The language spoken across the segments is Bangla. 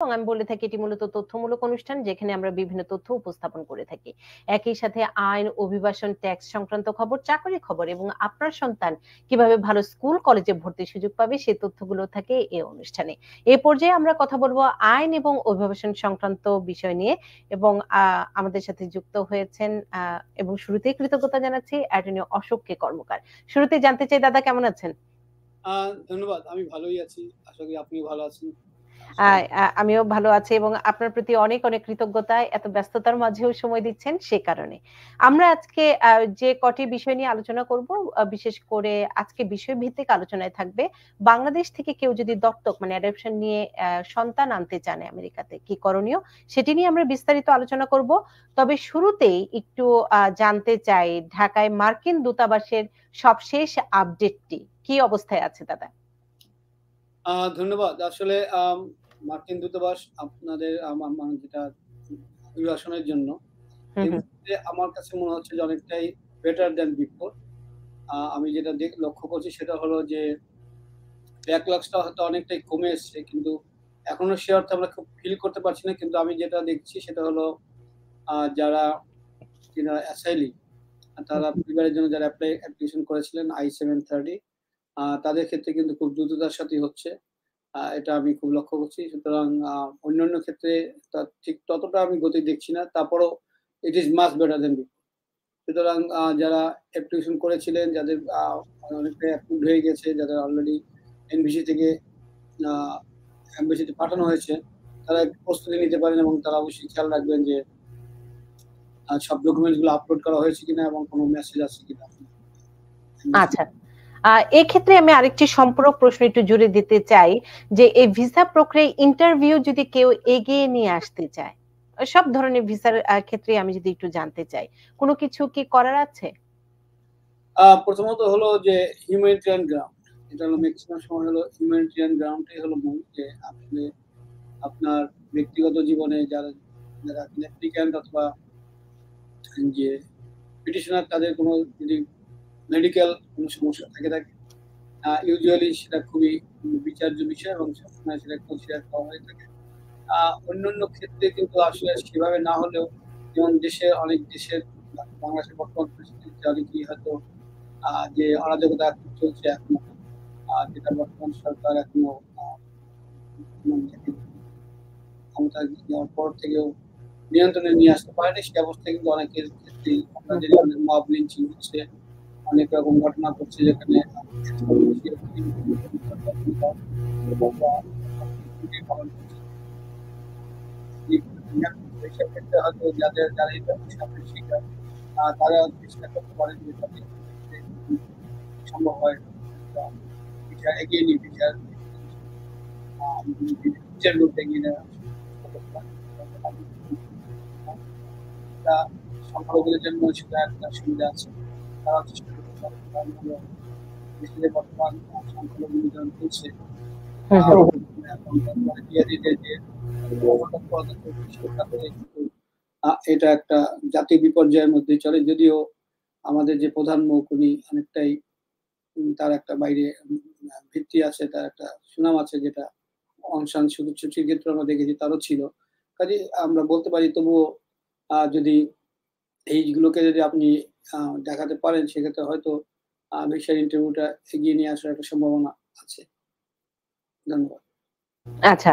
এবং আমি বলে থাকি এটি মূলত তথ্যমূলক অনুষ্ঠান, যেখানে আমরা বিভিন্ন তথ্য উপস্থাপন করে থাকি। একই সাথে আইন, অভিবাসন, ট্যাক্স সংক্রান্ত খবর, চাকরির খবর এবং আপনার সন্তান কিভাবে ভালো স্কুল কলেজে ভর্তির সুযোগ পাবে সেই তথ্যগুলো থাকে এই অনুষ্ঠানে। এ পর্যায়ে আমরা কথা বলবো আইন এবং অভিবাসন সংক্রান্ত বিষয় নিয়ে, এবং আমাদের সাথে যুক্ত হয়েছেন এবং শুরুতেই কৃতজ্ঞতা জানাচ্ছি অ্যাটর্নি অশোক কে কর্মকার। শুরুতে জানতে চাই, দাদা কেমন আছেন? ধন্যবাদ, আমি ভালোই আছি। আশা করি আপনিও ভালো আছেন। আমিও ভালো আছি এবং আপনার প্রতি অনেক অনেক কৃতজ্ঞতা এত ব্যস্ততার মাঝেও সময় দিচ্ছেন সে কারণে। আমরা আজকে যে কটি বিষয় নিয়ে আলোচনা করব, বিশেষ করে আজকে বিষয়ভিত্তিক আলোচনায় থাকবে বাংলাদেশ থেকে কেউ যদি দত্তক মানে অ্যাডপশন নিয়ে সন্তান আনতে চান আমেরিকাতে কি করণীয়, সেটি নিয়ে আমরা বিস্তারিত আলোচনা করব। তবে শুরুতেই একটু জানতে চাই ঢাকায় মার্কিন দূতাবাসের সবশেষ আপডেটটি কি অবস্থায় আছে দাদা? ধন্যবাদ। আসলে মার্কিন দূতাবাস আপনাদের যেটা অভিবাসনের জন্য আমার কাছে মনে হচ্ছে যে অনেকটাই বেটার দ্যান বিফোর। আমি যেটা লক্ষ্য করছি সেটা হলো যে ব্যাকলগসটা হয়তো অনেকটাই কমে এসছে, কিন্তু এখনো সে অর্থে আমরা খুব ফিল করতে পারছি না। কিন্তু আমি যেটা দেখছি সেটা হলো যারা কিনা অ্যাসাইলি, তারা পরিবারের জন্য যারা অ্যাপ্লিকেশন করেছিলেন I-730, তাদের ক্ষেত্রে কিন্তু খুব দ্রুততার সাথে হচ্ছে। এটা আমি খুব লক্ষ্য করছি। সুতরাং অন্যান্য ক্ষেত্রে ঠিক ততটা আমি গতি দেখছি না। তারপরও it is much better then before. সুতরাং যারা অ্যাপ্লিকেশন করেছিলেন, যাদের অনেকটা অ্যাপ্রুভড হয়ে গেছে, যাদের অলরেডি এনবিসি থেকে এমবাসিতে পাঠানো হয়েছে, তারা প্রস্তুতি নিতে পারেন এবং তারা অবশ্যই খেয়াল রাখবেন যে সব ডকুমেন্টসগুলো আপলোড করা হয়েছে কিনা এবং কোনো মেসেজ আছে কিনা। আচ্ছা, এক্ষেত্রে আমি আরেকটি সম্পূরক প্রশ্ন একটু জুড়ে দিতে চাই যে এই ভিসা প্রক্রিয়ায় ইন্টারভিউ যদি কেউ এগিয়ে নিয়ে আসতে চায়, সব ধরনের ভিসার ক্ষেত্রে আমি যদি একটু জানতে চাই, কোনো কিছু কি করার আছে? প্রথমত হলো যে হিউম্যানিটেরিয়ান গ্রাউন্ড, এটা হলো ম্যাক্সিমাম সময় হলো হিউম্যানিটেরিয়ান গ্রাউন্ডটাই হলো মূল। যে আসলে আপনার ব্যক্তিগত জীবনে যারা যারা অ্যাপ্লিক্যান্ট অথবা যে পিটিশনার, তাদের কোনো যদি মেডিকেল কোনো সমস্যা থাকে ইউজুয়ালি সেটা খুবই বিচার্য বিষয় এবং সবসময় সেটা কনসিডার করা হয়ে থাকে। অন্যান্য ক্ষেত্রে কিন্তু আসলে সেভাবে না হলেও, যেমন অনেক দেশের বাংলাদেশের বর্তমান পরিস্থিতিতে অনেকেই হয়তো যে অরাজকতা চলছে এখনো, যেটা বর্তমান সরকার এখনো ক্ষমতা দেওয়ার পর থেকেও নিয়ন্ত্রণে নিয়ে আসতে পারেনি, সে অবস্থায় কিন্তু অনেকের ক্ষেত্রেই আমরা যে মব লিঞ্চিং হচ্ছে, অনেক রকম ঘটনা ঘটছে যেখানে হয়তো যারা শিকার, তারা চেষ্টা করতে পারেন যে তাদের সম্ভব হয় বিচার এগিয়ে নিয়ে বিচার করতে এগিয়ে নেওয়া। সংখ্যালঘুদের জন্য সেটা একটা সুবিধা আছে। তারা চেষ্টা করতে পারে দেশের বর্তমান সংখ্যালঘু নিধন চলছে, এটা একটা জাতীয় বিপর্যয়ের মধ্যে চলে। যদিও আমাদের যে প্রধান মৌকুনি অনেকটাই তার একটা বাইরে ভিত্তি আছে, তার একটা সুনাম আছে, যেটা অং সান সূচির ক্ষেত্রে আমরা দেখেছি তারও ছিল। কাজে আমরা বলতে পারি তবুও যদি এইগুলোকে যদি আপনি দেখাতে পারেন, সেক্ষেত্রে হয়তো ভিসার ইন্টারভিউটা এগিয়ে নিয়ে আসার একটা সম্ভাবনা আছে। ধন্যবাদ। আচ্ছা,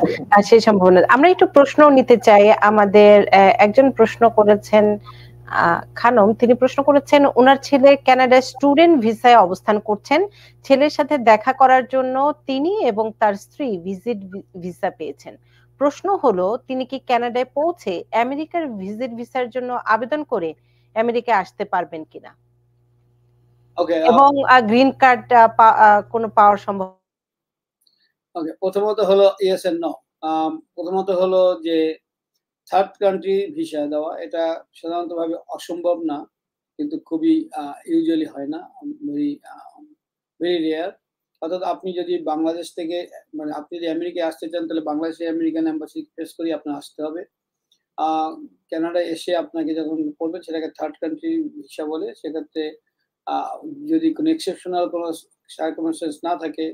সেই সম্ভাবনা আমরা একটু প্রশ্ন নিতে চাই। আমাদের একজন প্রশ্ন করেছেন খানম, তিনি প্রশ্ন করেছেন ওনার ছেলে কানাডা স্টুডেন্ট ভিসায় অবস্থান করছেন, ছেলের সাথে দেখা করার জন্য তিনি এবং তার স্ত্রী ভিজিট ভিসা পেয়েছেন। প্রশ্ন হলো তিনি কি কানাডায় পৌঁছে আমেরিকার ভিজিট ভিসার জন্য আবেদন করে আমেরিকায় আসতে পারবেন কিনা, এবং গ্রিন কার্ড কোনো পাওয়ার সম্ভব? ওকে, প্রথমত হলো ইয়েস এন্ড নো। প্রথমত হলো যে থার্ড কান্ট্রি ভিসা দেওয়া এটা সাধারণত ভাবে অসম্ভব না, কিন্তু খুবই ইউজুয়ালি হয় না, ভেরি ভেরি রেয়ার। অর্থাৎ আপনি যদি বাংলাদেশ থেকে মানে আপনি যদি আমেরিকায় আসতে চান, তাহলে বাংলাদেশে আমেরিকান এম্বাসি ফেস করে আপনার আসতে হবে। কানাডায় এসে আপনাকে যখন করবেন সেটাকে থার্ড কান্ট্রি ভিসা বলে। সেক্ষেত্রে যদি কোনো এক্সেপশনাল কোনো সার্কামস্টেন্স না থাকে,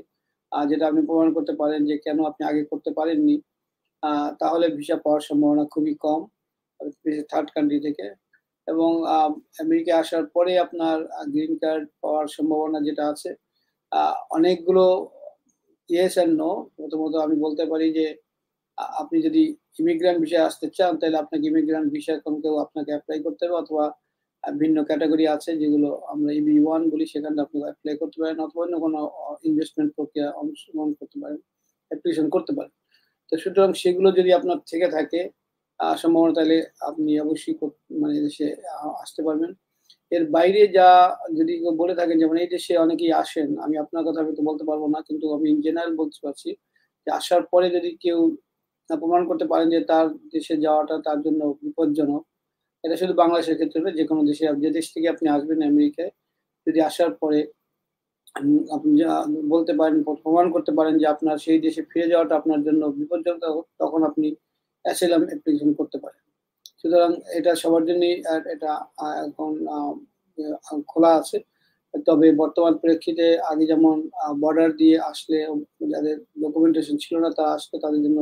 যেটা আপনি প্রমাণ করতে পারেন যে কেন আপনি আগে করতে পারেননি, তাহলে ভিসা পাওয়ার সম্ভাবনা খুবই কম থার্ড কান্ট্রি থেকে। এবং আমেরিকায় আসার পরে আপনার গ্রিন কার্ড পাওয়ার সম্ভাবনা যেটা আছে, অনেকগুলো ইয়েস অ্যান্ড নো। প্রথমত আমি বলতে পারি যে আপনি যদি ইমিগ্রেন্ট ভিসায় আসতে চান, তাহলে আপনাকে ইমিগ্রেন্ট ভিসা কেউ আপনাকে অ্যাপ্লাই করতে হবে, অথবা ভিন্ন ক্যাটাগরি আছে যেগুলো আমরা EB-1 বলি, সেখানে আপনি অ্যাপ্লাই করতে পারেন, অথবা অন্য কোনো ইনভেস্টমেন্ট প্রক্রিয়া অংশগ্রহণ করতে পারেন, অ্যাপ্লিকেশন করতে পারেন। তো সুতরাং সেগুলো যদি আপনার থেকে থাকে সম্ভাবনা, তাহলে আপনি অবশ্যই মানে দেশে আসতে পারবেন। এর বাইরে যা যদি কেউ বলে থাকেন, যেমন এই দেশে অনেকেই আসেন, আমি আপনার কথা হয়তো বলতে পারবো না, কিন্তু আমি ইন জেনারেল বলতে পারছি যে আসার পরে যদি কেউ প্রমাণ করতে পারেন যে তার দেশে যাওয়াটা তার জন্য বিপজ্জনক, এটা শুধু বাংলাদেশের ক্ষেত্রে নয়, যে কোনো দেশে, যে দেশ থেকে আপনি আসবেন আমেরিকায়, যদি আসার পরে আপনি বলতে পারেন, প্রমাণ করতে পারেন যে আপনার সেই দেশে ফিরে যাওয়াটা আপনার জন্য বিপজ্জনক, তখন আপনি অ্যাসাইলাম অ্যাপ্লিকেশন করতে পারেন। সুতরাং এটা সবার জন্যই এটা এখন খোলা আছে। তবে বর্তমান প্রেক্ষিতে আগে যেমন বর্ডার দিয়ে আসলে যাদের ডকুমেন্টেশন ছিল না, তারা আসলে তাদের জন্য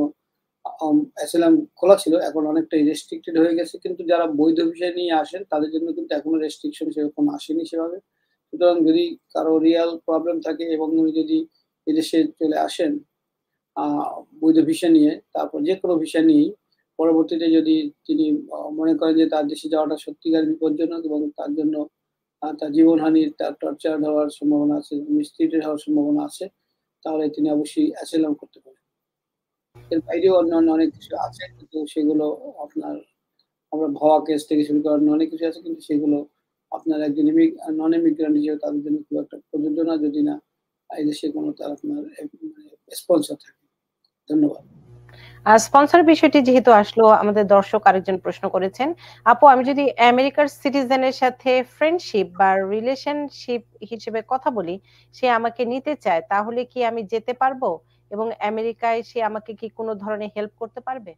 অ্যাসাইলাম খোলা ছিল, এখন অনেকটাই রেস্ট্রিক্টেড হয়ে গেছে। কিন্তু যারা বৈধ বিষয় নিয়ে আসেন, তাদের জন্য কিন্তু এখনো রেস্ট্রিকশন সেরকম আসেনি সেভাবে। সুতরাং যদি কারো রিয়াল প্রবলেম থাকে এবং উনি যদি এদেশে চলে আসেন বৈধ ভিসা নিয়ে, তারপর যে কোনো ভিসা নিয়েই, পরবর্তীতে যদি তিনি মনে করেন যে তার দেশে যাওয়াটা সত্যিকার বিপজ্জনক এবং তার জন্য তার জীবনহানির, তার টর্চার হওয়ার সম্ভাবনা আছে, মিসট্রিটেড হওয়ার সম্ভাবনা আছে, তাহলে তিনি অবশ্যই অ্যাসাইলাম করতে পারেন। এর বাইরেও অন্যান্য অনেক কিছু আছে, কিন্তু সেগুলো আপনার আমরা ভুয়া কেস থেকে শুরু করে অনেক কিছু আছে, কিন্তু সেগুলো আপনার একজন নন ইমিগ্রেন্ট হিসেবে তাদের জন্য খুব একটা প্রযোজ্য না, যদি না এই দেশে কোনো তার আপনার স্পন্সর থাকে। ধন্যবাদ। স্পন্সর বিষয়টি যেহেতু আসলো, আমাদের দর্শক আরেকজন প্রশ্ন করেছেন, আপু আমি যদি আমেরিকার সিটিজেনের সাথে ফ্রেন্ডশিপ বা রিলেশনশিপ হিসেবে কথা বলি, সে আমাকে নিতে চায়, তাহলে কি আমি যেতে পারবো? এবং আমেরিকায় সে আমাকে কি কোনো ধরনের হেল্প করতে পারবে?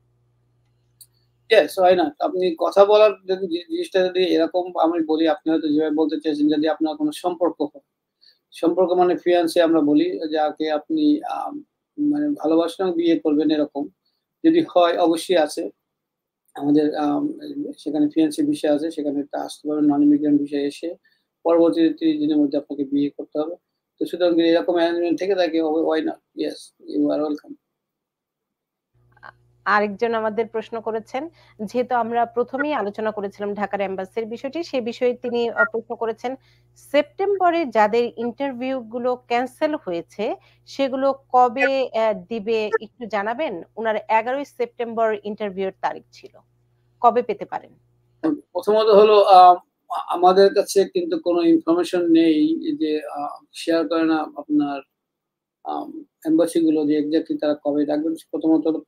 ইয়েস, হয় না? আপনি কথা বলার যদি জিনিসটা যদি এরকম আমি বলি, আপনি হয়তো যেভাবে বলতে চেয়েছেন, যদি আপনার কোনো সম্পর্ক হয়, সম্পর্ক মানে ফিয়ান্সে আমরা বলি, যাকে আপনি মানে ভালোবাসেন, বিয়ে করবেন এরকম যদি হয়, অবশ্যই আছে। আমাদের সেখানে ফিয়ান্সি ভিসা আছে, সেখানে আসতে পারবেন নন ইমিগ্রেন্ট ভিসায় এসে, পরবর্তী 30 দিনের মধ্যে আপনাকে বিয়ে করতে হবে। তো সুতরাং যদি এরকম অ্যারেঞ্জমেন্ট থেকে থাকে, why not? Yes, you are welcome. আরেকজন আমাদের প্রশ্ন করেছেন, যেহেতু আমরা প্রথমেই আলোচনা করেছিলাম ঢাকার এম্বাসির বিষয়টি, সে বিষয়ে তিনি প্রশ্ন করেছেন, সেপ্টেম্বরে যাদের ইন্টারভিউ গুলো ক্যান্সেল হয়েছে সেগুলো কবে দিবে একটু জানাবেন? উনার 11ই সেপ্টেম্বর ইন্টারভিউর তারিখ ছিল, কবে পেতে পারেন? প্রথমত হলো আমাদের কাছে কিন্তু কোনো ইনফরমেশন নেই যে শেয়ার করে না আপনার এম্বাসি গুলো, যে এক্স্যাক্টলি তারা কবে ডাকবেন। প্রথমত হলো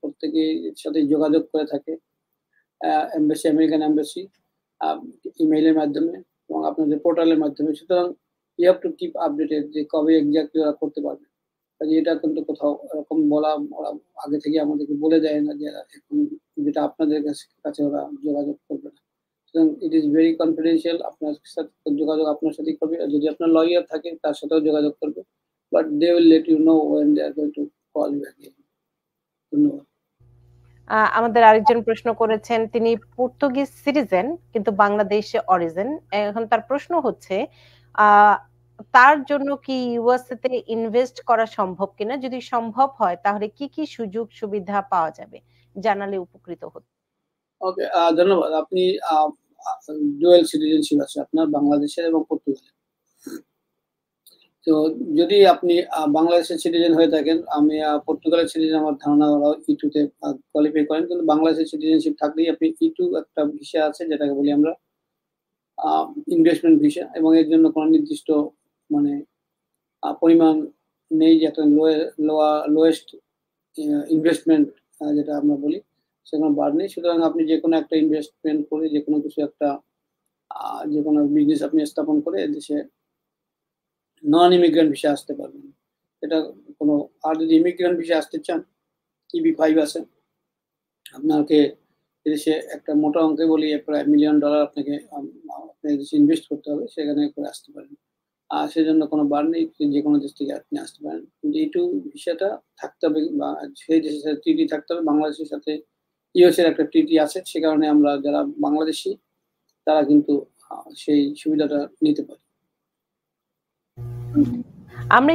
প্রত্যেকেই সাথে যোগাযোগ করে থাকে এম্বাসি, আমেরিকান এম্বাসি, ইমেইলের মাধ্যমে এবং আপনাদের পোর্টালের মাধ্যমে। সুতরাং you have to keep updated যে কবে এক্স্যাক্টলি ওরা করতে পারবে। কাজে এটা কিন্তু কোথাও এরকম বলা, ওরা আগে থেকে আমাদেরকে বলে দেয় না যে এখন যেটা আপনাদের কাছে ওরা যোগাযোগ করবে না। সুতরাং ইট ইজ ভেরি কনফিডেন্সিয়াল। আপনার সাথে যোগাযোগ আপনার সাথেই করবে, আর যদি আপনার লয়ার থাকে তার সাথেও যোগাযোগ করবে, but they will let you know when they are going to call you again. ধন্যবাদ। আমাদের আরেকজন প্রশ্ন করেছেন, তিনি পর্তুগিজ সিটিজেন কিন্তু বাংলাদেশে অরিজিন। এখন তার প্রশ্ন হচ্ছে, তার জন্য কি ইউএসএ তে ইনভেস্ট করা সম্ভব কিনা? যদি সম্ভব হয় তাহলে কি কি সুযোগ সুবিধা পাওয়া যাবে? জানালে উপকৃত হতো। ওকে, ধন্যবাদ। আপনি ডুয়াল সিটিজেনশিপ আছে আপনার, বাংলাদেশের এবং পর্তুগালের। তো যদি আপনি বাংলাদেশের সিটিজেন হয়ে থাকেন, আমি পর্তুগালের সিটিজেন, আমার ধারণা ওরা ইটুতে কোয়ালিফাই করেন, কিন্তু বাংলাদেশের সিটিজেনশিপ থাকলেই আপনি ইটু একটা ভিসা আছে যেটাকে বলি আমরা ইনভেস্টমেন্ট ভিসা, এবং এর জন্য কোনো নির্দিষ্ট মানে পরিমাণ নেই, যে একটা লোয়েস্ট ইনভেস্টমেন্ট যেটা আমরা বলি, সেখানে বার নেই। সুতরাং আপনি যে কোনো একটা ইনভেস্টমেন্ট করে, যে কোনো কিছু একটা যে কোনো বিজনেস আপনি স্থাপন করে এদেশে নন ইমিগ্রেন্ট ভিসা আসতে পারবেন। এটা কোনো, আর যদি ইমিগ্রেন্ট ভিসা আসতে চান, EB-5 আছে, আপনাকে এদেশে একটা মোটা অঙ্কে বলি প্রায় $1 মিলিয়ন আপনাকে আপনার দেশে ইনভেস্ট করতে হবে, সেখানে করে আসতে পারেন। সেজন্য কোনো বার নেই, যে কোনো দেশ থেকে আপনি আসতে পারেন। কিন্তু এইটুকু বিষয়টা থাকতে হবে বা সেই দেশের সাথে ট্রিটি থাকতে হবে। বাংলাদেশের সাথে ইউএস এর একটা ট্রিটি আছে, সে কারণে আমরা যারা বাংলাদেশী তারা কিন্তু সেই সুবিধাটা নিতে পারি। আমরা